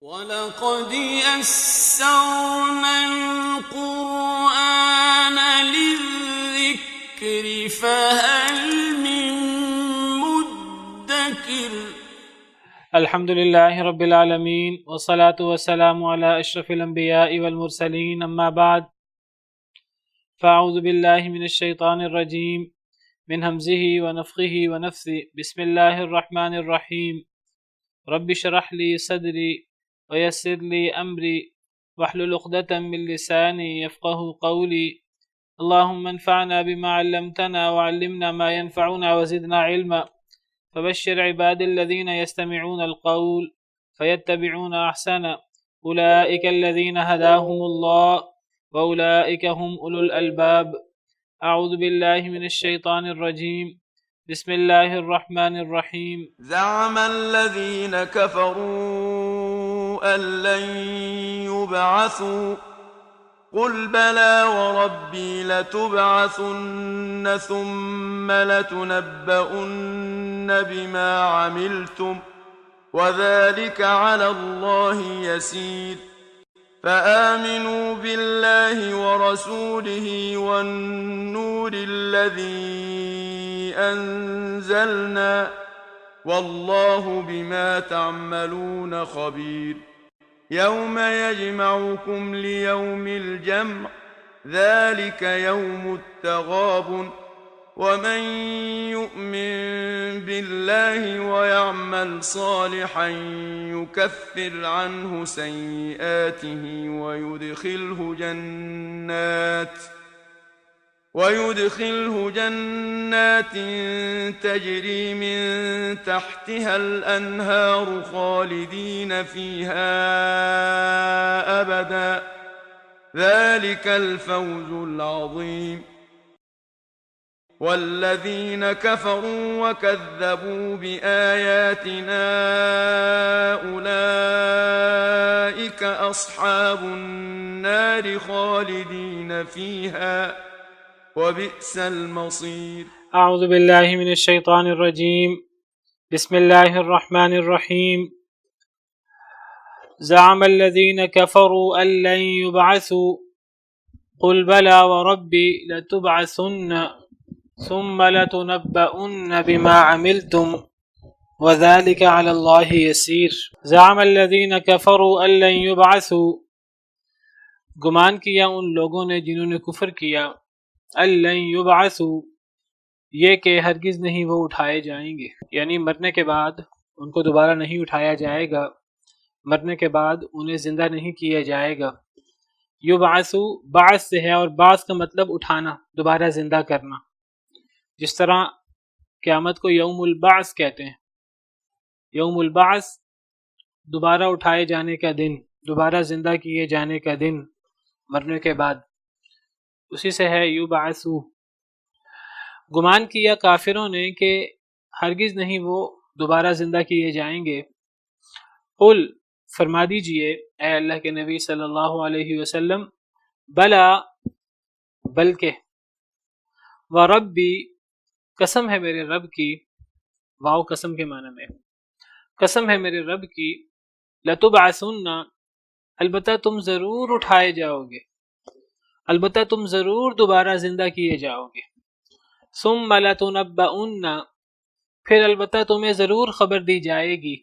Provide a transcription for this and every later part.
وَلَقَدْ يَسَّرْنَا الْقُرْآنَ لِلذِّكْرِ فَهَلْ مِن مُّدَّكِرٍ۔ الحمد للہ رب العالمین والصلاة والسلام علی اشرف الانبیاء والمرسلین، اما بعد فاعوذ باللہ من الشیطان الرجیم من ہمزہ ونفخہ ونفثہ۔ بسم اللہ الرحمن الرحیم۔ رب اشرح لی صدری ویسر لی امری واحلل عقدۃ من لسانی یفقہوا قولی۔ اللہم انفعنا بما علمتنا وعلمنا ما ينفعنا وزدنا علما۔ فبشر عباد الذين يستمعون القول فيتبعون أحسنه أولئك الذين هداهم الله وأولئك هم أولو الألباب۔ أعوذ بالله من الشيطان الرجيم، بسم الله الرحمن الرحيم۔ زعم الذين كفروا أن لن يبعثوا قل بلى وربي لتبعثن ثم لتنبؤن بما عملتم وذلك على الله يسير۔ فآمنوا بالله ورسوله والنور الذي أنزلنا والله بما تعملون خبير۔ يوم يجمعكم ليوم الجمع ذلك يوم التغابن، ومن يؤمن بالله ويعمل صالحا يكفر عنه سيئاته ويدخله جنات تجري من تحتها الأنهار خالدين فيها أبدا، ذلك الفوز العظيم۔ والذين كفروا وكذبوا بآياتنا أولئك أصحاب النار خالدين فيها وبئس المصير۔ اعوذ باللہ من الشیطان الرجیم، بسم اللہ الرحمن الرحیم۔ زعم الذين كفروا أن لن يبعثوا قل بلى وربي لتبعثن ثم لتنبؤن بما عملتم وذلك على الله يسير۔ زعم الذين كفروا أن لن يبعثوا، گمان کیا ان لوگوں نے جنہوں نے کفر کیا، أن لن يبعثوا، یہ کہ ہرگز نہیں وہ اٹھائے جائیں گے، یعنی مرنے کے بعد ان کو دوبارہ نہیں اٹھایا جائے گا، مرنے کے بعد انہیں زندہ نہیں کیا جائے گا۔ یبعثوا بعث سے ہے، اور بعث کا مطلب اٹھانا، دوبارہ زندہ کرنا۔ جس طرح قیامت کو یوم البعث کہتے ہیں، یوم البعث دوبارہ اٹھائے جانے کا دن، دوبارہ زندہ کیے جانے کا دن مرنے کے بعد، اسی سے ہے یبعثوا۔ گمان کیا کافروں نے کہ ہرگز نہیں وہ دوبارہ زندہ کیے جائیں گے۔ قل، فرما دیجئے اے اللہ کے نبی صلی اللہ علیہ وسلم، بلا، بلکہ، وربی، قسم ہے میرے رب کی، واو قسم کے معنی میں، قسم ہے میرے رب کی، لتبعثن، البتہ تم ضرور اٹھائے جاؤ گے، البتہ تم ضرور دوبارہ زندہ کیے جاؤ گے۔ ثم لتنبؤن، پھر البتہ تمہیں ضرور خبر دی جائے گی،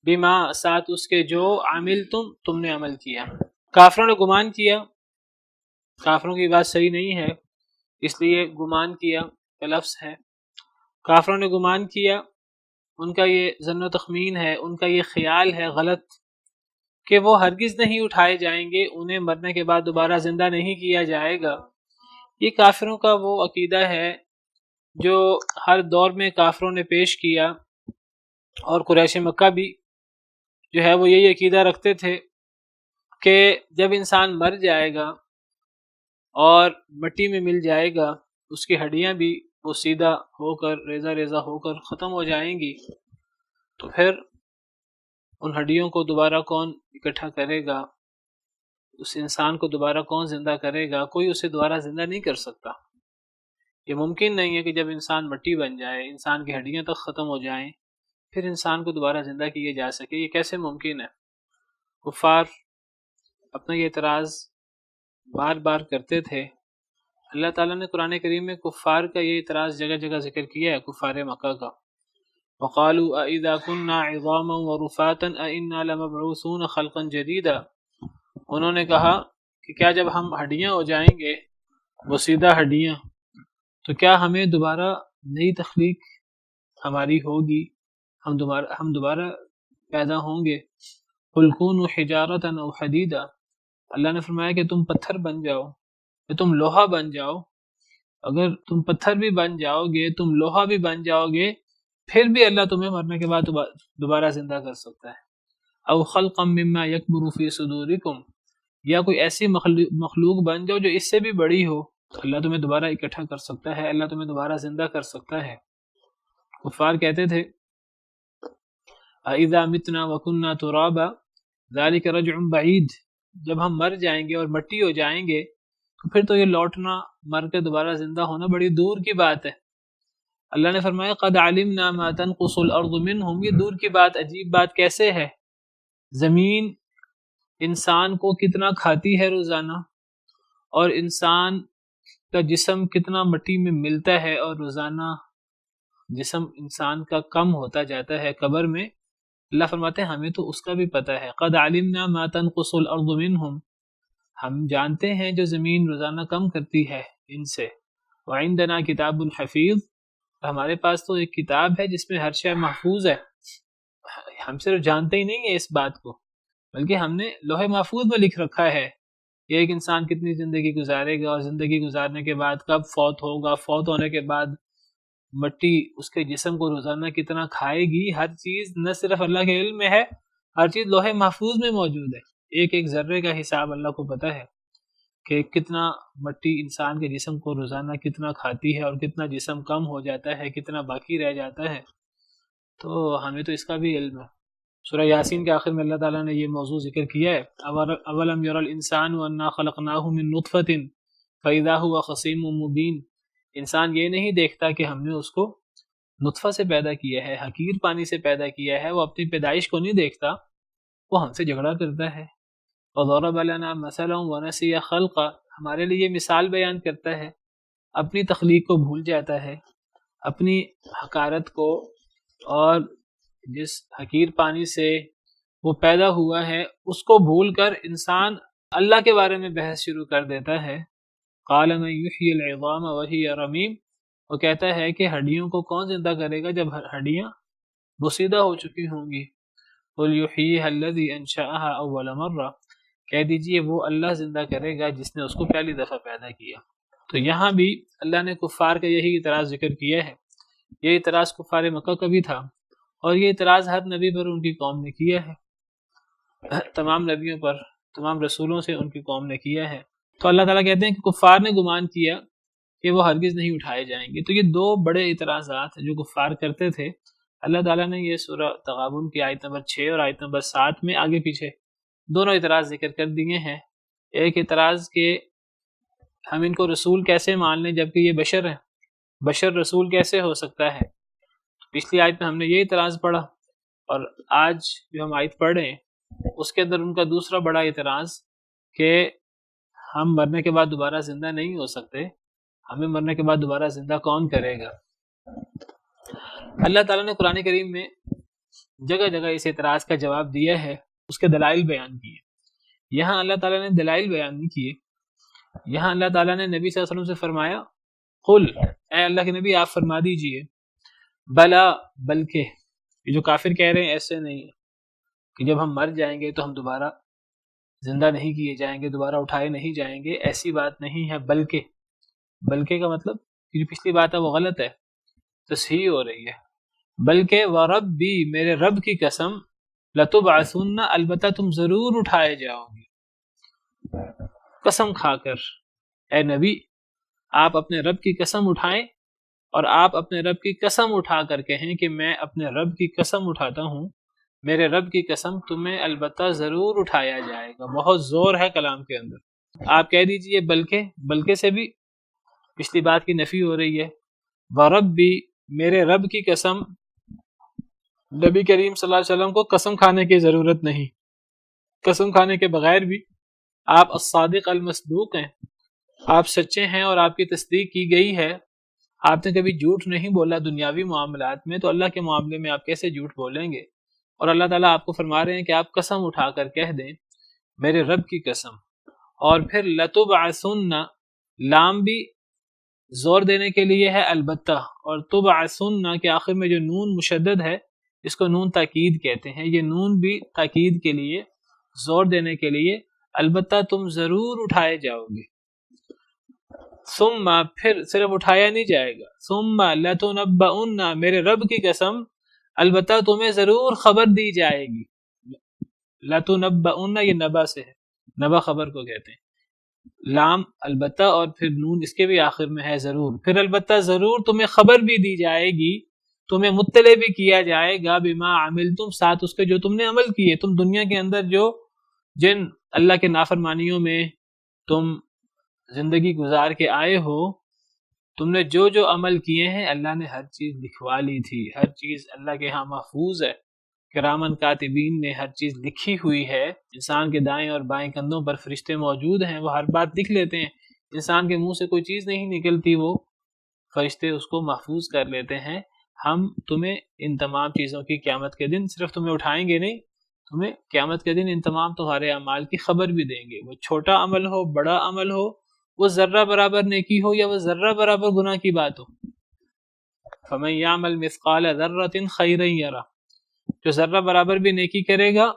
بما، ساتھ اس کے جو عملتم، تم نے عمل کیا۔ کافروں نے گمان کیا، کافروں کی بات صحیح نہیں ہے، اس لیے گمان کیا کا لفظ ہے۔ کافروں نے گمان کیا، ان کا یہ ظن و تخمین ہے، ان کا یہ خیال ہے غلط کہ وہ ہرگز نہیں اٹھائے جائیں گے، انہیں مرنے کے بعد دوبارہ زندہ نہیں کیا جائے گا۔ یہ کافروں کا وہ عقیدہ ہے جو ہر دور میں کافروں نے پیش کیا، اور قریش مکہ بھی جو ہے وہ یہی عقیدہ رکھتے تھے کہ جب انسان مر جائے گا اور مٹی میں مل جائے گا، اس کی ہڈیاں بھی وہ سیدھا ہو کر ریزہ ریزہ ہو کر ختم ہو جائیں گی، تو پھر ان ہڈیوں کو دوبارہ کون اکٹھا کرے گا، اس انسان کو دوبارہ کون زندہ کرے گا؟ کوئی اسے دوبارہ زندہ نہیں کر سکتا۔ یہ ممکن نہیں ہے کہ جب انسان مٹی بن جائے، انسان کی ہڈیاں تک ختم ہو جائیں، پھر انسان کو دوبارہ زندہ کیے جا سکے، یہ کیسے ممکن ہے؟ کفار اپنا یہ اعتراض بار بار کرتے تھے. اللہ تعالیٰ نے قرآن کریم میں کفار کا یہ اعتراض جگہ جگہ ذکر کیا ہے، کفار مکہ کا. وقالوا اذا كنا عظاما ورفاتا ائنا لمبعوثون خلقا جديدا. انہوں نے کہا کہ کیا جب ہم ہڈیاں ہو جائیں گے، بوسیدہ ہڈیاں، تو کیا ہمیں دوبارہ نئی تخلیق ہماری ہوگی، ہم دوبارہ پیدا ہوں گے. قل كونوا حجارة او حديدا. اللہ نے فرمایا کہ تم پتھر بن جاؤ، کہ تم لوہا بن جاؤ. اگر تم پتھر بھی بن جاؤ گے، تم لوہا بھی بن جاؤ گے، پھر بھی اللہ تمہیں مرنے کے بعد دوبارہ زندہ کر سکتا ہے. او خلقا مما يكبر في صدوركم. یا کوئی ایسی مخلوق بن جاؤ جو اس سے بھی بڑی ہو، تو اللہ تمہیں دوبارہ اکٹھا کر سکتا ہے، اللہ تمہیں دوبارہ زندہ کر سکتا ہے. کفار کہتے تھے اذا متنا وكنا ترابا ذلك رجع بعید. جب ہم مر جائیں گے اور مٹی ہو جائیں گے تو پھر تو یہ لوٹنا، مر کے دوبارہ زندہ ہونا بڑی دور کی بات ہے. اللہ نے فرمایا قد علمنا ما تنقص الارض منهم. یہ دور کی بات، عجیب بات کیسے ہے؟ زمین انسان کو کتنا کھاتی ہے روزانہ، اور انسان کا جسم کتنا مٹی میں ملتا ہے، اور روزانہ جسم انسان کا کم ہوتا جاتا ہے قبر میں. اللہ فرماتے ہیں ہمیں تو اس کا بھی پتہ ہے. قد علمنا ما تنقص الارض منهم. ہم جانتے ہیں جو زمین روزانہ کم کرتی ہے ان سے. وعندنا کتاب حفیظ. ہمارے پاس تو ایک کتاب ہے جس میں ہر شے محفوظ ہے. ہم صرف جانتے ہی نہیں ہیں اس بات کو، بلکہ ہم نے لوح محفوظ میں لکھ رکھا ہے کہ ایک انسان کتنی زندگی گزارے گا، اور زندگی گزارنے کے بعد کب فوت ہوگا، فوت ہونے کے بعد مٹی اس کے جسم کو روزانہ کتنا کھائے گی. ہر چیز نہ صرف اللہ کے علم میں ہے، ہر چیز لوح محفوظ میں موجود ہے. ایک ایک ذرے کا حساب اللہ کو پتہ ہے کہ کتنا مٹی انسان کے جسم کو روزانہ کتنا کھاتی ہے، اور کتنا جسم کم ہو جاتا ہے، کتنا باقی رہ جاتا ہے. تو ہمیں تو اس کا بھی علم ہے. سورہ یاسین کے آخر میں اللہ تعالیٰ نے یہ موضوع ذکر کیا ہے. اولم یر الانسان انا خلقناہ من نطفۃ فاذا هو خصیم مبین. انسان یہ نہیں دیکھتا کہ ہم نے اس کو نطفہ سے پیدا کیا ہے، حقیر پانی سے پیدا کیا ہے. وہ اپنی پیدائش کو نہیں دیکھتا، وہ ہم سے جھگڑا کرتا ہے. وضرب لنا مثلا ونسی خلقا. ہمارے لیے یہ مثال بیان کرتا ہے، اپنی تخلیق کو بھول جاتا ہے، اپنی حقارت کو، اور جس حقیر پانی سے وہ پیدا ہوا ہے اس کو بھول کر انسان اللہ کے بارے میں بحث شروع کر دیتا ہے. قال من یحیی العظام وہی رمیم. وہ کہتا ہے کہ ہڈیوں کو کون زندہ کرے گا جب ہڈیاں بوسیدہ ہو چکی ہوں گی. قل یحییھا الذی انشأھا اول مرہ. کہہ دیجئے وہ اللہ زندہ کرے گا جس نے اس کو پہلی دفعہ پیدا کیا. تو یہاں بھی اللہ نے کفار کا یہی اعتراض ذکر کیا ہے. یہ اعتراض کفار مکہ کا بھی تھا، اور یہ اعتراض ہر نبی پر ان کی قوم نے کیا ہے، تمام نبیوں پر، تمام رسولوں سے ان کی قوم نے کیا ہے. تو اللہ تعالیٰ کہتے ہیں کہ کفار نے گمان کیا کہ وہ ہرگز نہیں اٹھائے جائیں گے. تو یہ دو بڑے اعتراضات جو کفار کرتے تھے، اللہ تعالیٰ نے یہ سورہ تغابن کی آیت نمبر 6 اور آیت نمبر 7 میں آگے پیچھے دونوں اعتراض ذکر کر دیے ہیں. ایک اعتراض کہ ہم ان کو رسول کیسے مان لیں جبکہ یہ بشر ہیں، بشر رسول کیسے ہو سکتا ہے. پچھلی آیت میں ہم نے یہ اعتراض پڑھا، اور آج جو ہم آیت پڑھ رہے ہیں اس کے اندر ان کا دوسرا بڑا اعتراض کہ ہم مرنے کے بعد دوبارہ زندہ نہیں ہو سکتے، ہمیں مرنے کے بعد دوبارہ زندہ کون کرے گا. اللہ تعالیٰ نے قرآن کریم میں جگہ جگہ اس اعتراض کا جواب دیا ہے، اس کے دلائل بیان کیے. یہاں اللہ تعالیٰ نے دلائل بیان نہیں کیے. یہاں اللہ تعالیٰ نے نبی صلی اللہ علیہ وسلم سے فرمایا قل، اے اللہ کے نبی آپ فرما دیجئے، بلا، بلکہ. یہ جو کافر کہہ رہے ہیں ایسے نہیں ہے کہ جب ہم مر جائیں گے تو ہم دوبارہ زندہ نہیں کیے جائیں گے، دوبارہ اٹھائے نہیں جائیں گے، ایسی بات نہیں ہے. بلکہ، بلکہ کا مطلب کہ جو پچھلی بات ہے وہ غلط ہے، تصحیح ہو رہی ہے. بلکہ وربی، میرے رب کی قسم، لتبعثن، البتہ تم ضرور اٹھائے جاؤ گے. قسم کھا کر اے نبی آپ اپنے رب کی قسم اٹھائیں، اور آپ اپنے رب کی قسم اٹھا کر کہیں کہ میں اپنے رب کی قسم اٹھاتا ہوں، میرے رب کی قسم تمہیں البتہ ضرور اٹھایا جائے گا. بہت زور ہے کلام کے اندر. آپ کہہ دیجئے بلکہ، بلکہ سے بھی پچھلی بات کی نفی ہو رہی ہے. وربی، میرے رب کی قسم، نبی کریم صلی اللہ علیہ وسلم کو قسم کھانے کی ضرورت نہیں. قسم کھانے کے بغیر بھی آپ الصادق المصدوق ہیں، آپ سچے ہیں اور آپ کی تصدیق کی گئی ہے، آپ نے کبھی جھوٹ نہیں بولا دنیاوی معاملات میں، تو اللہ کے معاملے میں آپ کیسے جھوٹ بولیں گے؟ اور اللہ تعالیٰ آپ کو فرما رہے ہیں کہ آپ قسم اٹھا کر کہہ دیں میرے رب کی قسم۔ اور پھر لتبعثن، لام بھی زور دینے کے لیے ہے البتہ، اور تبعثن کے آخر میں جو نون مشدد ہے اس کو نون تاکید کہتے ہیں، یہ نون بھی تاکید کے لیے، زور دینے کے لیے، البتہ تم ضرور اٹھائے جاؤ گے۔ ثم، پھر صرف اٹھایا نہیں جائے گا، ثم لتنبؤن، میرے رب کی قسم البتہ تمہیں ضرور خبر دی جائے گی۔ لتنبؤن یہ نبا سے ہے، نبا خبر کو کہتے ہیں، لام البتہ اور پھر نون اس کے بھی آخر میں ہے ضرور، پھر البتہ ضرور تمہیں خبر بھی دی جائے گی، تمہیں مطلع بھی کیا جائے گا بما عملتم، ساتھ اس کے جو تم نے عمل کیے، تم دنیا کے اندر جو جن اللہ کے نافرمانیوں میں تم زندگی گزار کے آئے ہو، تم نے جو جو عمل کیے ہیں اللہ نے ہر چیز لکھوا لی تھی، ہر چیز اللہ کے ہاں محفوظ ہے، کرامن کاتبین نے ہر چیز لکھی ہوئی ہے، انسان کے دائیں اور بائیں کندھوں پر فرشتے موجود ہیں، وہ ہر بات لکھ لیتے ہیں، انسان کے منہ سے کوئی چیز نہیں نکلتی، وہ فرشتے اس کو محفوظ کر لیتے ہیں۔ ہم تمہیں ان تمام چیزوں کی قیامت کے دن صرف تمہیں اٹھائیں گے نہیں، تمہیں قیامت کے دن ان تمام تمہارے اعمال کی خبر بھی دیں گے، وہ چھوٹا عمل ہو، بڑا عمل ہو، وہ ذرہ برابر نیکی ہو یا وہ ذرہ برابر گناہ کی بات ہو۔ فَمَن يَعْمَلْ مِثْقَالَ ذَرَّةٍ خَيْرًا يَرَهُ، جو ذرہ برابر بھی نیکی کرے گا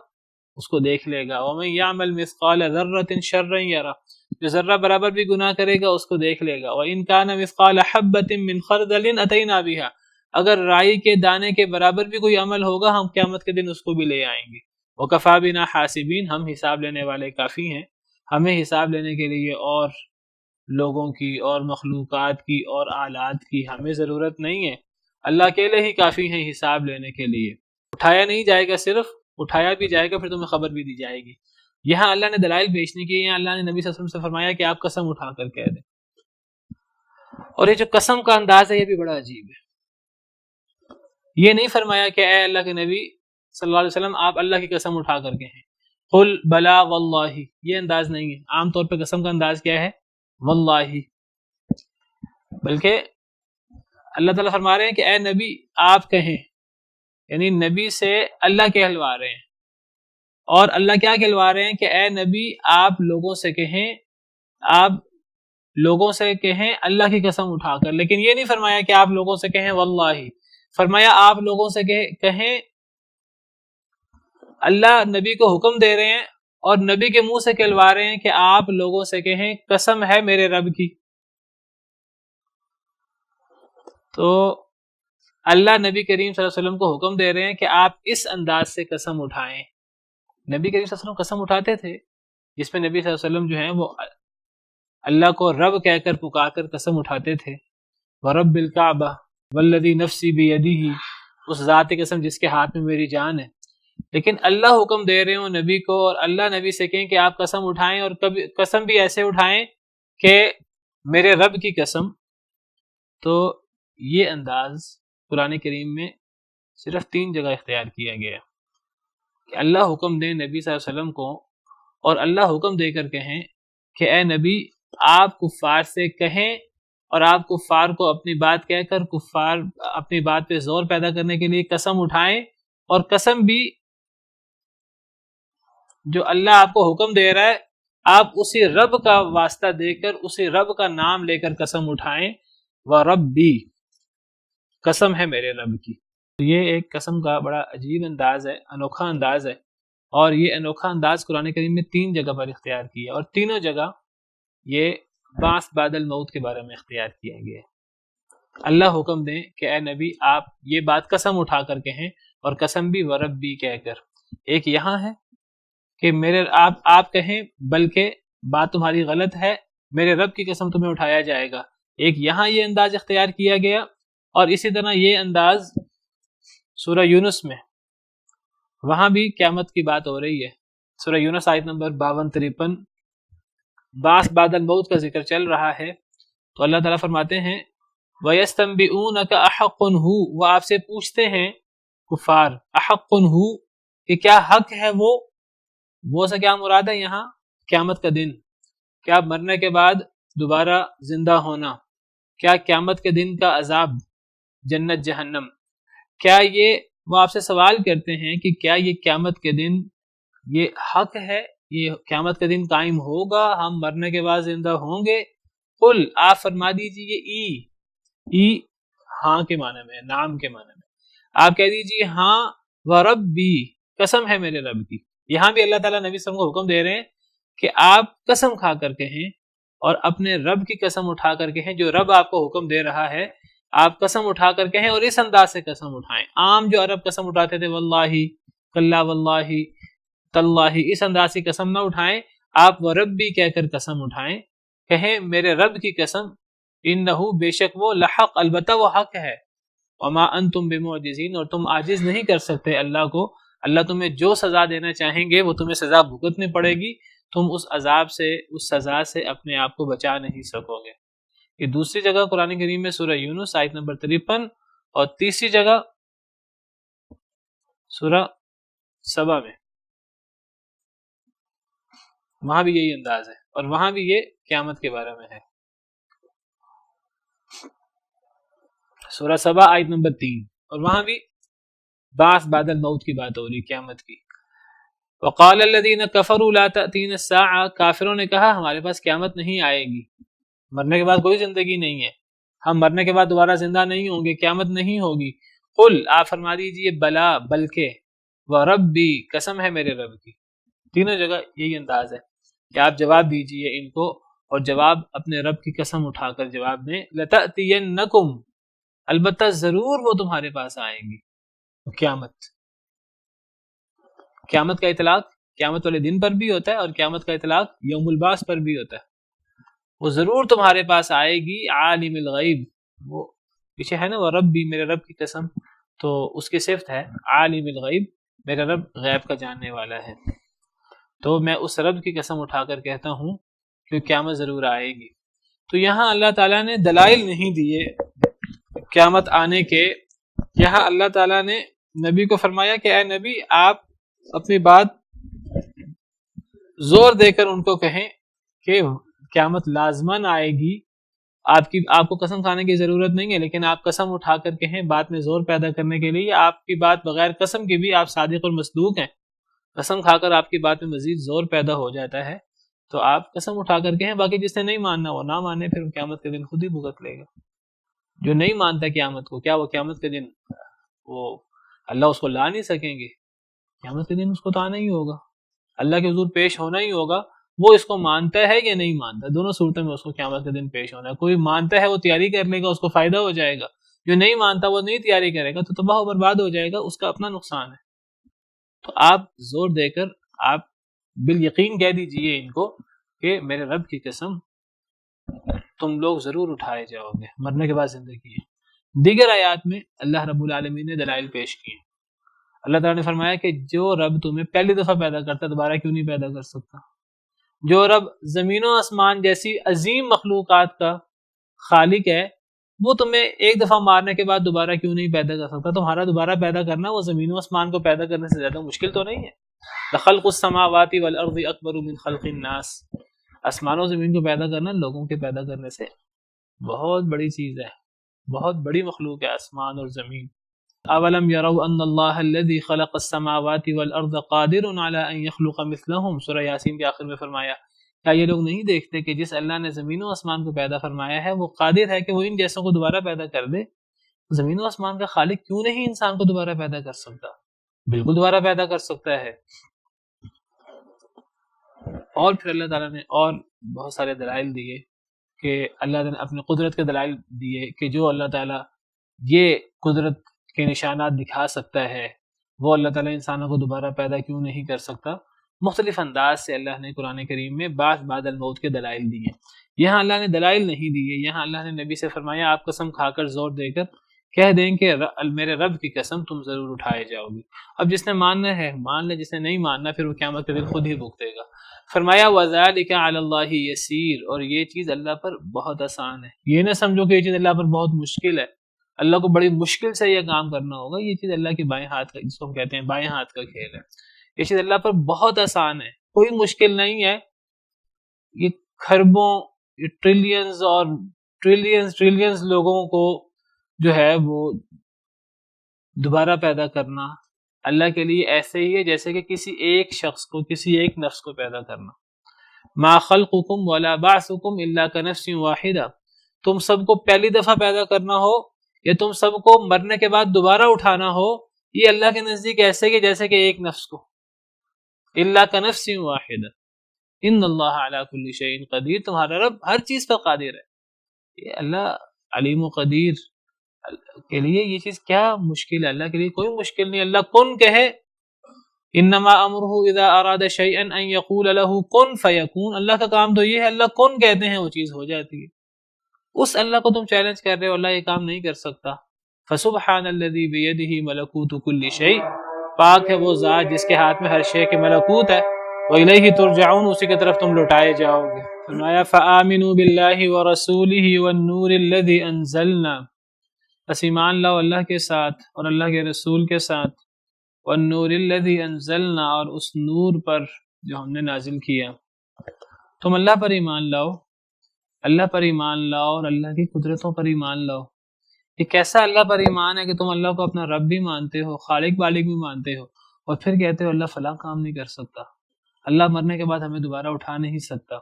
اس کو دیکھ لے گا، وَمَن يَعْمَلْ مِثْقَالَ ذَرَّةٍ شَرًّا يَرَهُ، جو ذرہ برابر بھی گناہ کرے گا اس کو دیکھ لے گا، وَإِن كَانَ مِثْقَالَ حَبَّةٍ مِّنْ خَرْدَلٍ أَتَيْنَا بِهَا، اگر رائی کے دانے کے برابر بھی کوئی عمل ہوگا ہم قیامت کے دن اس کو بھی لے آئیں گے، وَكَفَى بِنَا حَاسِبِينَ، ہم حساب لینے والے کافی ہیں، ہمیں حساب لینے کے لیے اور لوگوں کی اور مخلوقات کی اور آلات کی ہمیں ضرورت نہیں ہے، اللہ اکیلے ہی کافی ہیں حساب لینے کے لیے۔ اٹھایا نہیں جائے گا، صرف اٹھایا بھی جائے گا پھر تمہیں خبر بھی دی جائے گی۔ یہاں اللہ نے دلائل پیش نہیں کی، یہاں اللہ نے نبی صلی اللہ علیہ وسلم سے فرمایا کہ آپ قسم اٹھا کر کہہ دیں، اور یہ جو قسم کا انداز ہے یہ بھی بڑا عجیب ہے۔ یہ نہیں فرمایا کہ اے اللہ کے نبی صلی اللہ علیہ وسلم آپ اللہ کی قسم اٹھا کر کہیں، قل بلا واللہ، یہ انداز نہیں ہے۔ عام طور پہ قسم کا انداز کیا ہے؟ واللہ، بلکہ اللہ تعالیٰ فرما رہے ہیں کہ اے نبی آپ کہیں، یعنی نبی سے اللہ کہلوا رہے ہیں، اور اللہ کیا کہلوا رہے ہیں کہ اے نبی آپ لوگوں سے کہیں، آپ لوگوں سے کہیں اللہ کی قسم اٹھا کر، لیکن یہ نہیں فرمایا کہ آپ لوگوں سے کہیں واللہ، فرمایا آپ لوگوں سے کہیں، اللہ نبی کو حکم دے رہے ہیں اور نبی کے منہ سے کہلوا رہے ہیں کہ آپ لوگوں سے کہیں قسم ہے میرے رب کی۔ تو اللہ نبی کریم صلی اللہ علیہ وسلم کو حکم دے رہے ہیں کہ آپ اس انداز سے قسم اٹھائیں۔ نبی کریم صلی اللہ علیہ وسلم قسم اٹھاتے تھے، جس میں نبی صلی اللہ علیہ وسلم جو ہیں وہ اللہ کو رب کہہ کر پکار کر قسم اٹھاتے تھے، وَرَبِّ الْكَعْبَةِ وَالَّذِي نَفْسِي بِيَدِهِ، اس ذات کی قسم جس کے ہاتھ میں میری جان ہے۔ لیکن اللہ حکم دے رہے ہوں نبی کو، اور اللہ نبی سے کہیں کہ آپ قسم اٹھائیں، اور کبھی قسم بھی ایسے اٹھائیں کہ میرے رب کی قسم۔ تو یہ انداز قرآن کریم میں صرف 3 جگہ اختیار کیا گیا کہ اللہ حکم دیں نبی صلی اللہ علیہ وسلم کو، اور اللہ حکم دے کر کہیں کہ اے نبی آپ کفار سے کہیں، اور آپ کفار کو اپنی بات کہہ کر کفار اپنی بات پہ زور پیدا کرنے کے لیے قسم اٹھائیں، اور قسم بھی جو اللہ آپ کو حکم دے رہا ہے آپ اسی رب کا واسطہ دے کر، اسی رب کا نام لے کر قسم اٹھائیں، وَرَبِّی، قسم ہے میرے رب کی۔ یہ ایک قسم کا بڑا عجیب انداز ہے، انوکھا انداز ہے، اور یہ انوکھا انداز قرآن کریم میں 3 جگہ پر اختیار کیا، اور تینوں جگہ یہ بعث بعد الموت کے بارے میں اختیار کیا گیا ہے۔ اللہ حکم دیں کہ اے نبی آپ یہ بات قسم اٹھا کر کہیں، اور قسم بھی وربی کہہ کر۔ ایک یہاں ہے کہ میرے آپ کہیں، بلکہ بات تمہاری غلط ہے، میرے رب کی قسم تمہیں اٹھایا جائے گا۔ ایک یہاں یہ انداز اختیار کیا گیا، اور اسی طرح یہ انداز سورہ یونس میں، وہاں بھی قیامت کی بات ہو رہی ہے۔ سورہ یونس آیت نمبر 52-53 بعث بعد الموت کا ذکر چل رہا ہے، تو اللہ تعالیٰ فرماتے ہیں وَيَسْتَنْبِئُونَكَ أَحَقٌ هُوَ، وہ آپ سے پوچھتے ہیں کفار، احق ہو، کہ کیا حق ہے وہ، وہ سے کیا مراد ہے یہاں؟ قیامت کا دن، کیا مرنے کے بعد دوبارہ زندہ ہونا، کیا قیامت کے دن کا عذاب، جنت جہنم، کیا یہ وہ آپ سے سوال کرتے ہیں کہ کیا یہ قیامت کے دن یہ حق ہے، یہ قیامت کا دن قائم ہوگا، ہم مرنے کے بعد زندہ ہوں گے؟ قل آپ فرما دیجئے ای ہاں کے معنی میں، نام کے معنی میں، آپ کہہ دیجئے ہاں، وربی قسم ہے میرے رب کی۔ یہاں بھی اللہ تعالیٰ نبی صلی اللہ علیہ وسلم کو حکم دے رہے ہیں کہ آپ قسم کھا کر کہیں اور اپنے رب کی قسم اٹھا کر کہیں، جو رب آپ کو حکم دے رہا ہے آپ قسم اٹھا کر کہیں، اور اس انداز سے قسم اٹھائیں۔ عام جو عرب قسم اٹھاتے تھے واللہ، کلا واللہ، تاللہ، اس انداز کی قسم نہ اٹھائیں، آپ وربی کہہ کر قسم اٹھائیں، کہیں میرے رب کی قسم، انہو بے شک وہ، لحق البتہ وہ حق ہے، وما انتم بمعجزین اور تم عاجز نہیں کر سکتے اللہ کو، اللہ تمہیں جو سزا دینا چاہیں گے وہ تمہیں سزا بھگتنی پڑے گی، تم اس عذاب سے، اس سزا سے اپنے آپ کو بچا نہیں سکو گے۔ یہ دوسری جگہ قرآن کریم میں سورہ یونس آیت نمبر 53، اور تیسری جگہ سورہ سبا میں، وہاں بھی یہی انداز ہے، اور وہاں بھی یہ قیامت کے بارے میں ہے۔ سورہ سبا آیت نمبر 3، اور وہاں بھی بعث بعد الموت کی بات ہو رہی، قیامت کی۔ وقال الذين كفروا لا تأتينا الساعة، کافروں نے کہا ہمارے پاس قیامت نہیں آئے گی، مرنے کے بعد کوئی زندگی نہیں ہے، ہم مرنے کے بعد دوبارہ زندہ نہیں ہوں گے، قیامت نہیں ہوگی۔ قل آپ فرما دیجئے بلا بلکہ، وربی قسم ہے میرے رب کی۔ تینوں جگہ یہی انداز ہے کہ آپ جواب دیجئے ان کو، اور جواب اپنے رب کی قسم اٹھا کر جواب دیں، لتأتینکم، البتہ ضرور وہ تمہارے پاس آئیں گی۔ قیامت کا اطلاق قیامت والے دن پر بھی ہوتا ہے، اور قیامت کا اطلاق یوم البعث پر بھی ہوتا ہے۔ وہ ضرور تمہارے پاس آئے گی، عالم الغیب، وہ پیچھے ہے نا وہ رب بھی، میرے رب کی قسم، تو اس کی صفت ہے عالم الغیب، میرا رب غیب کا جاننے والا ہے، تو میں اس رب کی قسم اٹھا کر کہتا ہوں کہ قیامت ضرور آئے گی۔ تو یہاں اللہ تعالیٰ نے دلائل نہیں دیے قیامت آنے کے، یہاں اللہ تعالیٰ نے نبی کو فرمایا کہ اے نبی آپ اپنی بات زور دے کر ان کو کہیں کہ قیامت لازماً آئے گی، آپ کو قسم کھانے کی ضرورت نہیں ہے، لیکن آپ قسم اٹھا کر کہیں بات میں زور پیدا کرنے کے لیے، آپ کی بات بغیر قسم کی بھی آپ صادق اور مصدوق ہیں، قسم کھا کر آپ کی بات میں مزید زور پیدا ہو جاتا ہے، تو آپ قسم اٹھا کر کہیں، باقی جس نے نہیں ماننا وہ نہ مانے، پھر قیامت کے دن خود ہی بھگت لے گا۔ جو نہیں مانتا قیامت کو، کیا وہ قیامت کے دن وہ اللہ اس کو لا نہیں سکیں گے؟ قیامت کے دن اس کو تو آنا ہی ہوگا، اللہ کے حضور پیش ہونا ہی ہوگا، وہ اس کو مانتا ہے یا نہیں مانتا، دونوں صورتوں میں اس کو قیامت کے دن پیش ہونا ہے۔ کوئی مانتا ہے وہ تیاری کر لے گا، اس کو فائدہ ہو جائے گا، جو نہیں مانتا وہ نہیں تیاری کرے گا تو تباہ و برباد ہو جائے گا، اس کا اپنا نقصان ہے۔ تو آپ زور دے کر آپ بالیقین کہہ دیجئے ان کو کہ میرے رب کی قسم تم لوگ ضرور اٹھائے جاؤ گے، مرنے کے بعد زندگی ہے۔ دیگر آیات میں اللہ رب العالمین نے دلائل پیش کیے، اللہ تعالیٰ نے فرمایا کہ جو رب تمہیں پہلی دفعہ پیدا کرتا ہے دوبارہ کیوں نہیں پیدا کر سکتا؟ جو رب زمین و آسمان جیسی عظیم مخلوقات کا خالق ہے، وہ تمہیں ایک دفعہ مارنے کے بعد دوبارہ کیوں نہیں پیدا کر سکتا؟ تمہارا دوبارہ پیدا کرنا وہ زمین و آسمان کو پیدا کرنے سے زیادہ مشکل تو نہیں ہے؟ لخلق السماوات والارض اکبر من خلق الناس، آسمان و زمین کو پیدا کرنا لوگوں کے پیدا کرنے سے بہت بڑی چیز ہے، بہت بڑی مخلوق ہے آسمان اور زمین۔ اولم يروا ان اللہ الذي خلق السماوات والارض قادر على ان يخلق مثلهم، سورہ یاسین کے آخر میں فرمایا کیا یہ لوگ نہیں دیکھتے کہ جس اللہ نے زمین و آسمان کو پیدا فرمایا ہے وہ قادر ہے کہ وہ ان جیسوں کو دوبارہ پیدا کر دے؟ زمین و آسمان کا خالق کیوں نہیں انسان کو دوبارہ پیدا کر سکتا؟ بالکل دوبارہ پیدا کر سکتا ہے۔ اور پھر اللہ تعالیٰ نے اور بہت سارے دلائل دیے کہ اللہ نے اپنے قدرت کے دلائل دیے کہ جو اللہ تعالیٰ یہ قدرت کے نشانات دکھا سکتا ہے وہ اللہ تعالیٰ انسانوں کو دوبارہ پیدا کیوں نہیں کر سکتا؟ مختلف انداز سے اللہ نے قرآن کریم میں بعث بعد الموت کے دلائل دیے۔ یہاں اللہ نے دلائل نہیں دیے، یہاں اللہ نے نبی سے فرمایا آپ قسم کھا کر زور دے کر کہہ دیں کہ میرے رب کی قسم تم ضرور اٹھائے جاؤ گی۔ اب جس نے ماننا ہے مان لے، جس نے نہیں ماننا پھر وہ قیامت کے دن خود ہی بھگتے گا۔ فرمایا وَذَلِكَ عَلَى اللَّهِ يَسِيرٌ، اور یہ چیز اللہ پر بہت آسان ہے، یہ نہ سمجھو کہ یہ چیز اللہ پر بہت مشکل ہے، اللہ کو بڑی مشکل سے یہ کام کرنا ہوگا، یہ چیز اللہ کے بائیں ہاتھ کا، جس کو ہم کہتے ہیں بائیں ہاتھ کا کھیل ہے، یہ چیز اللہ پر بہت آسان ہے، کوئی مشکل نہیں ہے. یہ کھربوں، یہ ٹریلینز اور ٹریلینز لوگوں کو جو ہے وہ دوبارہ پیدا کرنا اللہ کے لیے ایسے ہی ہے جیسے کہ کسی ایک شخص کو، کسی ایک نفس کو پیدا کرنا. ما خلقکم ولا بعثکم الا کنفس واحدہ، تم سب کو پہلی دفعہ پیدا کرنا ہو یا تم سب کو مرنے کے بعد دوبارہ اٹھانا ہو، یہ اللہ کے نزدیک ایسے کہ جیسے کہ ایک نفس کو. الا کنفس واحدہ ان اللہ علی کل شیء قدیر، تمہارا رب ہر چیز پر قادر ہے. یہ اللہ علیم و قدیر کے لیے یہ چیز کیا مشکل ہے؟ اللہ کے لیے کوئی مشکل نہیں. اللہ کن کہے، انما امرہ اذا اراد شیئا ان یقول له کن فیکون، اللہ کا کام تو یہ ہے، اللہ کن کہتے ہیں وہ چیز ہو جاتی ہے. اس اللہ کو تم چیلنج کر رہے ہو اللہ یہ کام نہیں کر سکتا. فسبحان الذی بیدہ ملکوت کل شیء، پاک ہے وہ ذات جس کے ہاتھ میں ہر شے کی ملکوت ہے. وإلیہ ترجعون، اسی کی طرف تم لوٹائے جاؤ گے. فرمایا فآمنوا باللہ ورسولہ والنور الذی انزلنا، بس ایمان لاؤ اللہ کے ساتھ اور اللہ کے رسول کے ساتھ. والنور الذی انزلنا، اور اس نور پر جو ہم نے نازل کیا. تم اللہ پر ایمان لاؤ، اللہ پر ایمان لاؤ اور اللہ کی قدرتوں پر ایمان لاؤ. یہ کیسا اللہ پر ایمان ہے کہ تم اللہ کو اپنا رب بھی مانتے ہو، خالق بالق بھی مانتے ہو، اور پھر کہتے ہو اللہ فلاں کام نہیں کر سکتا، اللہ مرنے کے بعد ہمیں دوبارہ اٹھا نہیں سکتا،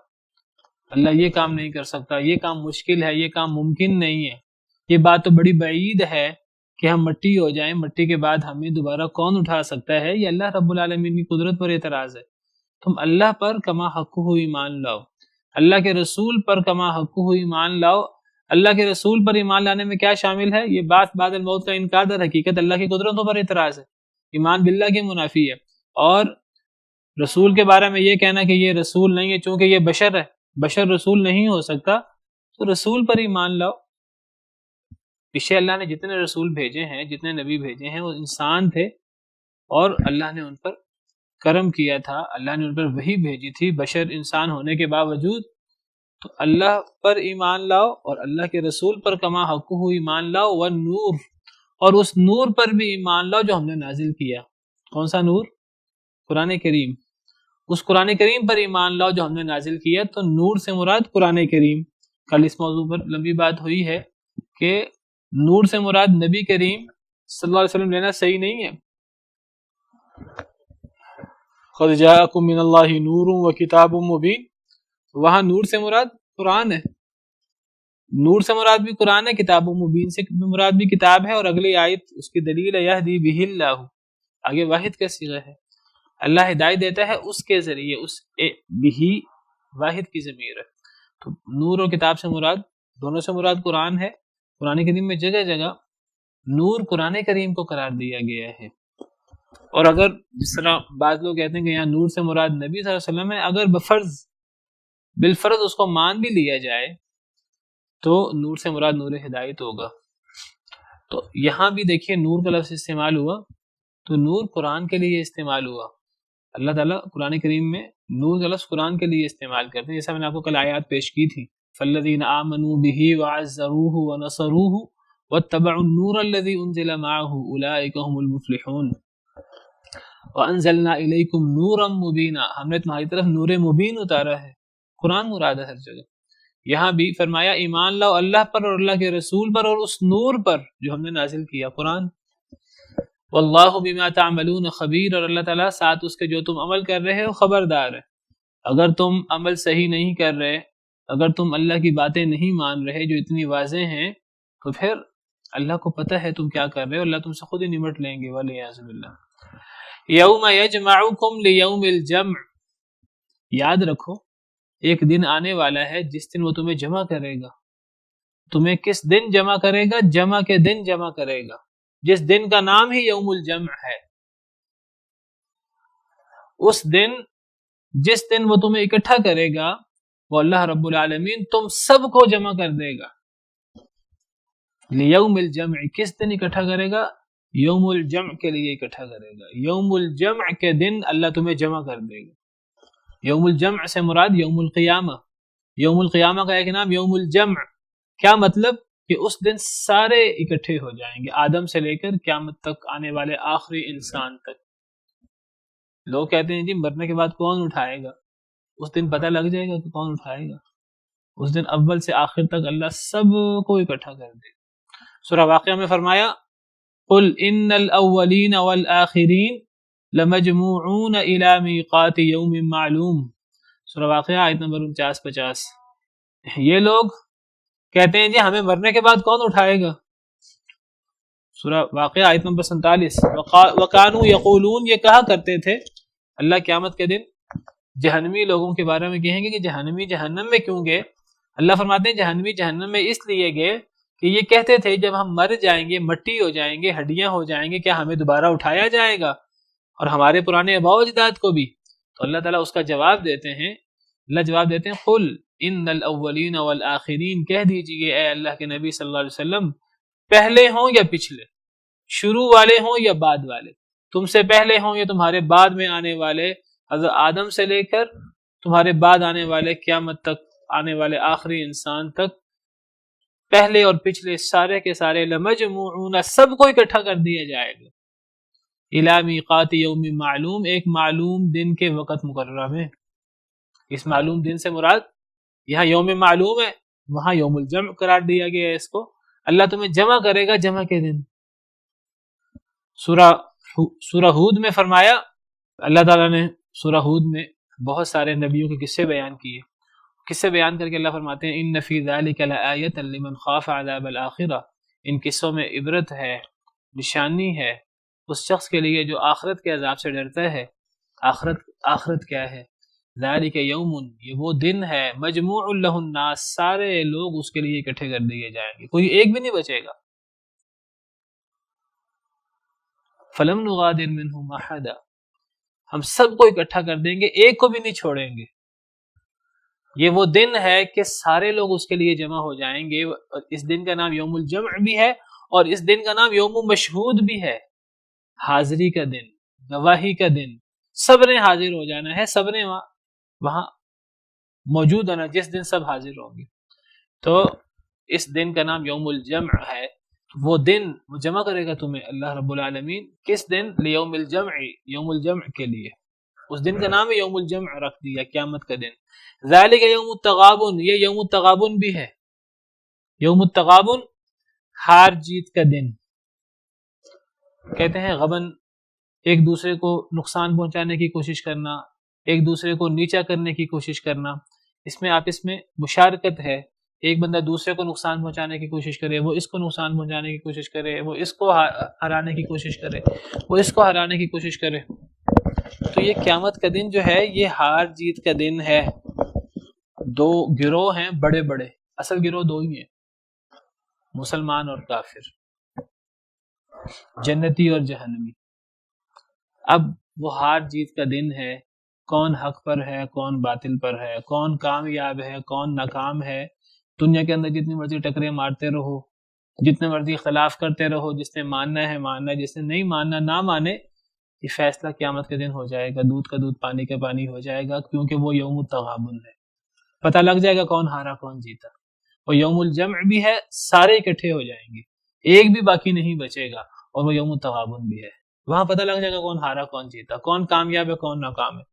اللہ یہ کام نہیں کر سکتا، یہ کام مشکل ہے، یہ کام ممکن نہیں ہے. یہ بات تو بڑی بعید ہے کہ ہم مٹی ہو جائیں، مٹی کے بعد ہمیں دوبارہ کون اٹھا سکتا ہے. یہ اللہ رب العالمین کی قدرت پر اعتراض ہے. تم اللہ پر کما حقہ ایمان لاؤ، اللہ کے رسول پر کما حقہ ایمان لاؤ. اللہ کے رسول پر ایمان لانے میں کیا شامل ہے؟ یہ بات بعد الموت کا انکار، در حقیقت اللہ کی قدرتوں پر اعتراض ہے، ایمان باللہ کے منافی ہے. اور رسول کے بارے میں یہ کہنا کہ یہ رسول نہیں ہے چونکہ یہ بشر ہے، بشر رسول نہیں ہو سکتا، تو رسول پر ایمان لاؤ. پیچھے اللہ نے جتنے رسول بھیجے ہیں، جتنے نبی بھیجے ہیں، وہ انسان تھے اور اللہ نے ان پر کرم کیا تھا، اللہ نے ان پر وحی بھیجی تھی بشر انسان ہونے کے باوجود. تو اللہ پر ایمان لاؤ اور اللہ کے رسول پر کما حقہ ایمان لاؤ. والنور، اور اس نور پر بھی ایمان لاؤ جو ہم نے نازل کیا. کون سا نور؟ قرآن کریم. اس قرآن کریم پر ایمان لاؤ جو ہم نے نازل کیا. تو نور سے مراد قرآن کریم. کل اس موضوع پر لمبی بات ہوئی ہے کہ نور سے مراد نبی کریم صلی اللہ علیہ وسلم لینا صحیح نہیں ہے. قد جاءکم من اللہ نور و کتاب مبین، وہاں نور سے مراد قرآن ہے، نور سے مراد بھی قرآن ہے، کتاب مبین سے مراد بھی کتاب ہے. اور اگلی آیت اس کی دلیل ہے یہدی بہ اللہ، آگے واحد کا صیغہ ہے، اللہ ہدایت دیتا ہے اس کے ذریعے، اس بہ واحد کی ضمیر ہے. تو نور اور کتاب سے مراد، دونوں سے مراد قرآن ہے. قرآن کریم میں جگہ جگہ نور قرآن کریم کو قرار دیا گیا ہے. اور اگر جس طرح بعض لوگ کہتے ہیں کہ یہاں نور سے مراد نبی صلی اللہ علیہ وسلم ہے، اگر بالفرض اس کو مان بھی لیا جائے تو نور سے مراد نور ہدایت ہوگا. تو یہاں بھی دیکھیے نور کا لفظ استعمال ہوا، تو نور قرآن کے لیے استعمال ہوا. اللہ تعالیٰ قرآن کریم میں نور کا لفظ قرآن کے لیے استعمال کرتے ہیں، جیسا میں نے آپ کو کل آیات پیش کی تھی. فالذین آمنوا بہ وعزروہ ونصروہ واتبعوا النور الذی انزل معہ اولئک هم المفلحون وانزلنا الیکم نورا مبینا، ہم نے تمہاری طرف نور مبین اتارا ہے. قرآن مراد ہے ہر جگہ. یہاں بھی فرمایا ایمان لاؤ اللہ پر اور اللہ کے رسول پر اور اس نور پر جو ہم نے نازل کیا، قرآن. واللہ بما تعملون خبیر، اور اللہ تعالیٰ ساتھ اس کے جو تم عمل کر رہے ہو خبردار ہے. اگر تم عمل صحیح نہیں کر رہے، اگر تم اللہ کی باتیں نہیں مان رہے جو اتنی واضح ہیں، تو پھر اللہ کو پتہ ہے تم کیا کر رہے ہو، اللہ تم سے خود ہی نمٹ لیں گے والعیاذ باللہ. یوم یجمعکم لیوم الجمع، یاد رکھو ایک دن آنے والا ہے جس دن وہ تمہیں جمع کرے گا. تمہیں کس دن جمع کرے گا؟ جمع کے دن جمع کرے گا، جس دن کا نام ہی یوم الجمع ہے. اس دن جس دن وہ تمہیں اکٹھا کرے گا وہ اللہ رب العالمین تم سب کو جمع کر دے گا. لیوم الجمع، کس دن اکٹھا کرے گا؟ یوم الجمع کے لیے اکٹھا کرے گا. یوم الجمع کے دن اللہ تمہیں جمع کر دے گا. یوم الجمع سے مراد یوم القیامہ. یوم القیامہ کا ایک نام یوم الجمع. کیا مطلب؟ کہ اس دن سارے اکٹھے ہو جائیں گے، آدم سے لے کر قیامت تک آنے والے آخری انسان تک. لوگ کہتے ہیں جی مرنے کے بعد کون اٹھائے گا، اس دن پتہ لگ جائے گا کہ کون اٹھائے گا. اس دن اول سے آخر تک اللہ سب کو اکٹھا کر دے. سورہ واقعہ میں فرمایا قل ان الاولین والآخرین لمجموعون الی میقات یوم معلوم. سورہ واقعہ آیت نمبر 49-50. یہ لوگ کہتے ہیں جی ہمیں مرنے کے بعد کون اٹھائے گا. سورہ واقعہ آیت نمبر 47. وَقَانُوا يَقُولُونَ، یہ کہا کرتے تھے اللہ قیامت کے دن جہنمی لوگوں کے بارے میں کہیں گے کہ جہنمی جہنم میں کیوں گئے. اللہ فرماتے ہیں جہنمی جہنم میں اس لیے گئے کہ یہ کہتے تھے جب ہم مر جائیں گے، مٹی ہو جائیں گے، ہڈیاں ہو جائیں گے، کیا ہمیں دوبارہ اٹھایا جائے گا، اور ہمارے پرانے آباء و اجداد کو بھی. تو اللہ تعالیٰ اس کا جواب دیتے ہیں. اللہ جواب دیتے ہیں قل ان الاولین والآخرین، کہہ دیجئے اے اللہ کے نبی صلی اللہ علیہ وسلم، پہلے ہوں یا پچھلے، شروع والے ہوں یا بعد والے، تم سے پہلے ہوں یا تمہارے بعد میں آنے والے، حضرت آدم سے لے کر تمہارے بعد آنے والے قیامت تک آنے والے آخری انسان تک، پہلے اور پچھلے سارے کے سارے لمجموعون، سب کو اکٹھا کر دیا جائے گا، الی میقات یوم معلوم، ایک معلوم دن کے وقت مقررہ میں. اس معلوم دن سے مراد یہاں یوم معلوم ہے، وہاں یوم الجمع قرار دیا گیا ہے اس کو. اللہ تمہیں جمع کرے گا جمع کے دن. سورہ ہود میں فرمایا، اللہ تعالیٰ نے سورہ ہود میں بہت سارے نبیوں کے قصے بیان کیے. قصے بیان کر کے اللہ فرماتے ہیں ان فی ذلک لآیۃ لمن خاف عذاب الآخرہ، ان قصوں میں عبرت ہے، نشانی ہے اس شخص کے لیے جو آخرت کے عذاب سے ڈرتا ہے. آخرت کیا ہے؟ ذالک یوم، یہ وہ دن ہے مجموع لہ الناس، سارے لوگ اس کے لیے اکٹھے کر دیے جائیں گے، کوئی ایک بھی نہیں بچے گا. فلم نغادر منہم احدا، ہم سب کو اکٹھا کر دیں گے، ایک کو بھی نہیں چھوڑیں گے. یہ وہ دن ہے کہ سارے لوگ اس کے لیے جمع ہو جائیں گے. اس دن کا نام یوم الجمع بھی ہے اور اس دن کا نام یوم مشہود بھی ہے، حاضری کا دن، گواہی کا دن. سب نے حاضر ہو جانا ہے، سب نے وہاں موجود ہونا جس دن سب حاضر ہوں گے. تو اس دن کا نام یوم الجمع ہے. وہ دن وہ جمع کرے گا تمہیں اللہ رب العالمین. کس دن؟ لیوم الجمع، یوم الجمع کے لیے. اس دن کا نام یوم الجمع رکھ دیا، قیامت کا دن. ذالک یوم التغابن، یہ یوم التغابن بھی ہے. یوم التغابن ہار جیت کا دن. کہتے ہیں غبن، ایک دوسرے کو نقصان پہنچانے کی کوشش کرنا، ایک دوسرے کو نیچا کرنے کی کوشش کرنا. اس میں آپس میں مشارکت ہے. ایک بندہ دوسرے کو نقصان پہنچانے کی کوشش کرے، وہ اس کو نقصان پہنچانے کی کوشش کرے، وہ اس کو ہرانے کی کوشش کرے، وہ اس کو ہرانے کی کوشش کرے. تو یہ قیامت کا دن جو ہے یہ ہار جیت کا دن ہے. دو گروہ ہیں بڑے بڑے، اصل گروہ دو ہی ہیں، مسلمان اور کافر، جنتی اور جہنمی. اب وہ ہار جیت کا دن ہے. کون حق پر ہے، کون باطل پر ہے، کون کامیاب ہے، کون ناکام ہے. دنیا کے اندر جتنی مرضی ٹکرے مارتے رہو، جتنے مرضی اختلاف کرتے رہو، جس نے ماننا ہے ماننا، جس نے نہیں ماننا نہ مانے. یہ فیصلہ قیامت کے دن ہو جائے گا، دودھ کا دودھ پانی کا پانی ہو جائے گا، کیونکہ وہ یوم التغابن ہے. پتہ لگ جائے گا کون ہارا کون جیتا. وہ یوم الجمع بھی ہے، سارے اکٹھے ہو جائیں گے، ایک بھی باقی نہیں بچے گا. اور وہ یوم التغابن بھی ہے، وہاں پتہ لگ جائے گا کون ہارا کون جیتا، کون کامیاب ہے کون ناکام ہے.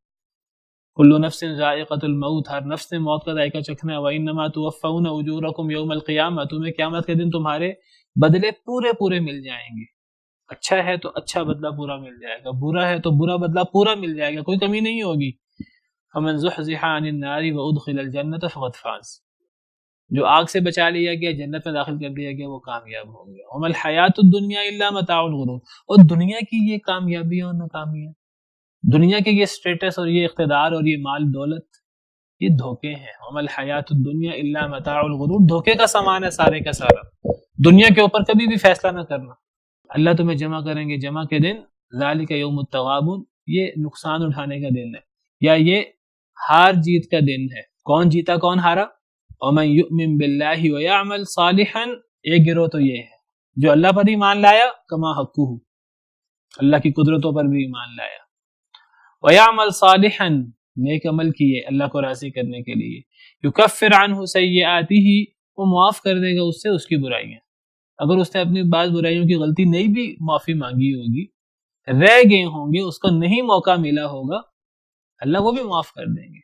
کل نفس ذائقۃ الموت، ہر نفس نے موت کا ذائقہ چکھنا ہے. وانما توفون اجورکم یوم القیامہ، تمہیں قیامت کے دن تمہارے بدلے پورے پورے مل جائیں گے. اچھا ہے تو اچھا بدلہ پورا مل جائے گا، برا ہے تو برا بدلہ پورا مل جائے گا، کوئی کمی نہیں ہوگی. فمن زحزح عن النار وادخل الجنة فقد فاز، جو آگ سے بچا لیا گیا، جنت میں داخل کر دیا گیا، وہ کامیاب ہوں گے. وما الحیات الدنیا الا متاع الغرور، اور دنیا کی یہ کامیابی اور ناکامیاں، دنیا کے یہ سٹیٹس اور یہ اقتدار اور یہ مال دولت، یہ دھوکے ہیں. وما الحیات الدنیا الا متاع الغرور، دھوکے کا سامان ہے سارے کا سارا. دنیا کے اوپر کبھی بھی فیصلہ نہ کرنا. اللہ تمہیں جمع کریں گے جمع کے دن. ذالک یوم التغابن، یہ نقصان اٹھانے کا دن ہے، یا یہ ہار جیت کا دن ہے. کون جیتا کون ہارا؟ ومن یؤمن باللہ ویعمل صالحا، ایک گروہ تو یہ ہے جو اللہ پر ایمان لایا، کما حقہ، اللہ کی قدرتوں پر بھی ایمان لایا. ویعمل صالحا، نیک عمل کیے اللہ کو راضی کرنے کے لیے. یکفر عنہ سیئاتہ، وہ معاف کر دے گا اس سے اس کی برائیاں. اگر اس نے اپنی بعض برائیوں کی غلطی نہیں بھی معافی مانگی ہوگی، رہ گئے ہوں گے، اس کو نہیں موقع ملا ہوگا، اللہ وہ بھی معاف کر دیں گے۔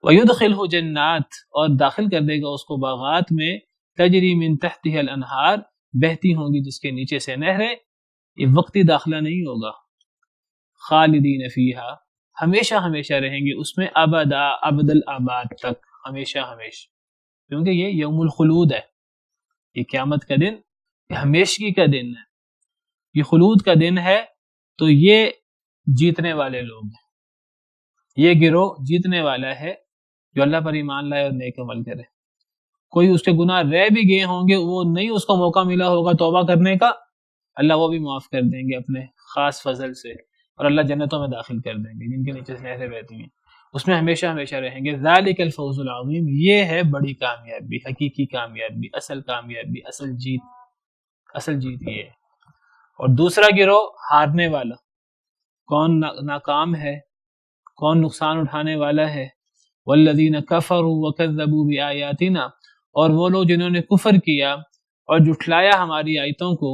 وَيُدْخِلْهُ جَنَّاتٍ، اور داخل کر دے گا اس کو باغات میں، تجری من تحتها الانہار، بہتی ہوں گی جس کے نیچے سے نہریں، یہ وقتی داخلہ نہیں ہوگا، خالدین فیہا، ہمیشہ ہمیشہ رہیں گے اس میں، ابدا، ابد الآباد تک، ہمیشہ ہمیشہ، کیونکہ یہ یوم الخلود ہے، یہ قیامت کا دن، یہ ہمیشگی کا دن ہے، یہ خلود کا دن ہے، تو یہ جیتنے والے لوگ ہیں، یہ گروہ جیتنے والا ہے جو اللہ پر ایمان لائے اور نیک عمل کرے۔ کوئی اس کے گناہ رہ بھی گئے ہوں گے، وہ نہیں اس کو موقع ملا ہوگا توبہ کرنے کا، اللہ وہ بھی معاف کر دیں گے اپنے خاص فضل سے، اور اللہ جنتوں میں داخل کر دیں گے جن کے نیچے سے نہریں بہتی ہیں، اس میں ہمیشہ ہمیشہ رہیں گے۔ ذالک الفوز العظیم، یہ ہے بڑی کامیابی، حقیقی کامیابی، اصل کامیابی، اصل جیت یہ ہے۔ اور دوسرا گروہ ہارنے والا، کون ناکام ہے، کون نقصان اٹھانے والا ہے؟ والذین کفروا وکذبوا بآیاتنا، اور وہ لوگ جنہوں نے کفر کیا اور جھٹلایا ہماری آیتوں کو،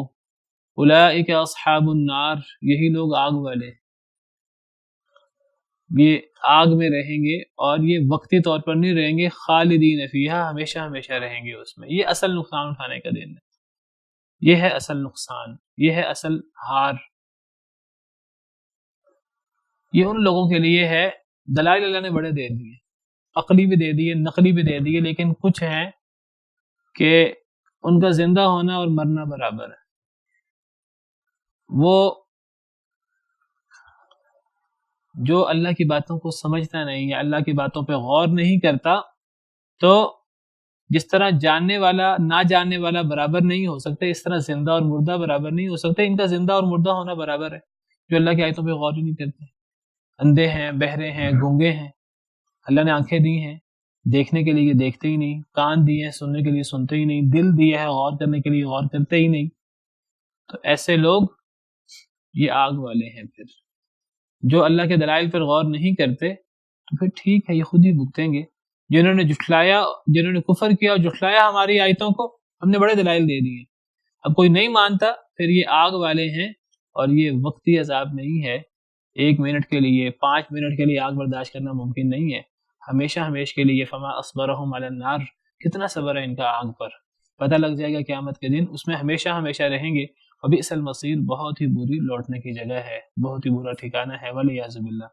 اولئک اصحاب النار، یہی لوگ آگ والے، یہ آگ میں رہیں گے، اور یہ وقتی طور پر نہیں رہیں گے، خالدین فیہا، ہمیشہ ہمیشہ رہیں گے اس میں۔ یہ اصل نقصان اٹھانے کا دن ہے، یہ ہے اصل نقصان، یہ ہے اصل ہار۔ یہ ان لوگوں کے لیے ہے، دلائل اللہ نے بڑے دے دیے، عقلی بھی دے دیے، نقلی بھی دے دیے، لیکن کچھ ہیں کہ ان کا زندہ ہونا اور مرنا برابر ہے۔ وہ جو اللہ کی باتوں کو سمجھتا نہیں ہے، اللہ کی باتوں پہ غور نہیں کرتا، تو جس طرح جاننے والا نہ جاننے والا برابر نہیں ہو سکتے، اس طرح زندہ اور مردہ برابر نہیں ہو سکتے۔ ان کا زندہ اور مردہ ہونا برابر ہے، جو اللہ کی آیتوں پہ غور ہی نہیں کرتے، اندھے ہیں، بہرے ہیں، گونگے ہیں۔ اللہ نے آنکھیں دی ہیں دیکھنے کے لیے، دیکھتے ہی نہیں، کان دیے ہیں سننے کے لیے، سنتے ہی نہیں، دل دیا ہے غور کرنے کے لیے، غور کرتے ہی نہیں۔ تو ایسے لوگ یہ آگ والے ہیں۔ پھر جو اللہ کے دلائل پر غور نہیں کرتے تو پھر ٹھیک ہے، یہ خود ہی بھگتیں گے۔ جنہوں نے جھٹلایا، جنہوں نے کفر کیا اور جھٹلایا ہماری آیتوں کو، ہم نے بڑے دلائل دے دیے، اب کوئی نہیں مانتا، پھر یہ آگ والے ہیں، اور یہ وقتی عذاب نہیں ہے، 1 منٹ کے لیے، 5 منٹ کے لیے آگ برداشت کرنا ممکن نہیں ہے، ہمیشہ ہمیشہ کے لیے۔ فما اصبرهم علی النار، کتنا صبر ہے ان کا آگ پر، پتہ لگ جائے گا قیامت کے دن، اس میں ہمیشہ ہمیشہ رہیں گے۔ وبئس المصیر، بہت ہی بری لوٹنے کی جگہ ہے، بہت ہی برا ٹھکانہ ہے، والعیاذ باللہ۔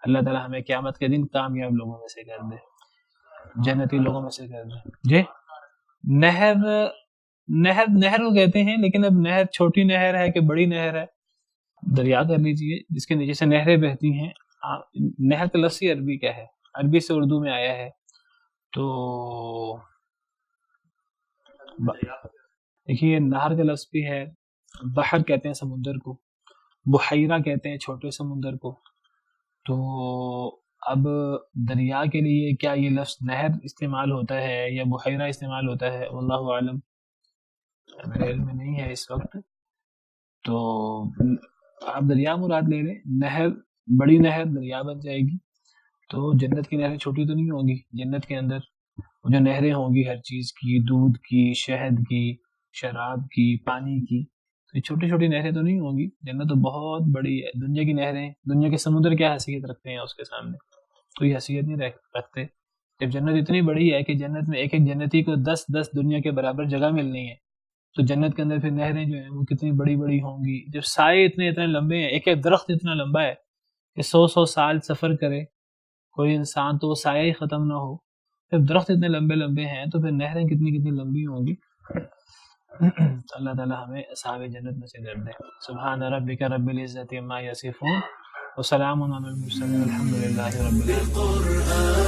اللہ تعالی ہمیں قیامت کے دن کامیاب لوگوں میں سے کر دے، جنتی لوگوں میں سے کر دے۔ جی نہر کو کہتے ہیں، لیکن اب نہر چھوٹی نہر ہے کہ بڑی نہر ہے، دریا کر لیجئے، جس کے نیچے سے نہریں بہتی ہیں۔ نہر کا لفظ عربی کیا ہے، عربی سے اردو میں آیا ہے، تو دیکھیے نہر کا لفظ بھی ہے، بحر کہتے ہیں سمندر کو، بحیرہ کہتے ہیں چھوٹے سمندر کو، تو اب دریا کے لیے کیا یہ لفظ نہر استعمال ہوتا ہے یا بحیرہ استعمال ہوتا ہے، واللہ اعلم، میرے علم میں نہیں ہے اس وقت۔ تو آپ دریا مراد لے لیں، نہر بڑی نہر دریا بن جائے گی، تو جنت کی نہریں چھوٹی تو نہیں ہوں گی۔ جنت کے اندر جو نہریں ہوں گی ہر چیز کی، دودھ کی، شہد کی، شراب کی، پانی کی، تو یہ چھوٹی چھوٹی نہریں تو نہیں ہوں گی، جنت تو بہت بڑی ہے۔ دنیا کی نہریں، دنیا کے سمندر کیا حیثیت رکھتے ہیں اس کے سامنے، کوئی حیثیت نہیں رکھتے۔ جب جنت اتنی بڑی ہے کہ جنت میں ایک ایک جنتی کو 10 دنیا کے برابر جگہ ملنی ہے، تو جنت کے اندر پھر نہریں جو ہیں وہ کتنی بڑی بڑی ہوں گی۔ جب سائے اتنے لمبے ہیں، ایک ایک درخت اتنا لمبا ہے کہ 100 سال سفر کرے کوئی انسان تو وہ سایہ ہی ختم نہ ہو، جب درخت اتنے لمبے ہیں تو پھر نہریں کتنی لمبی ہوں گی۔ اللہ تعالی ہمیں اصحاب جنت میں سے کر دے۔ سبحان ربک رب العزت عما یصفون وسلام علی المرسلین والحمد للہ رب العالمین۔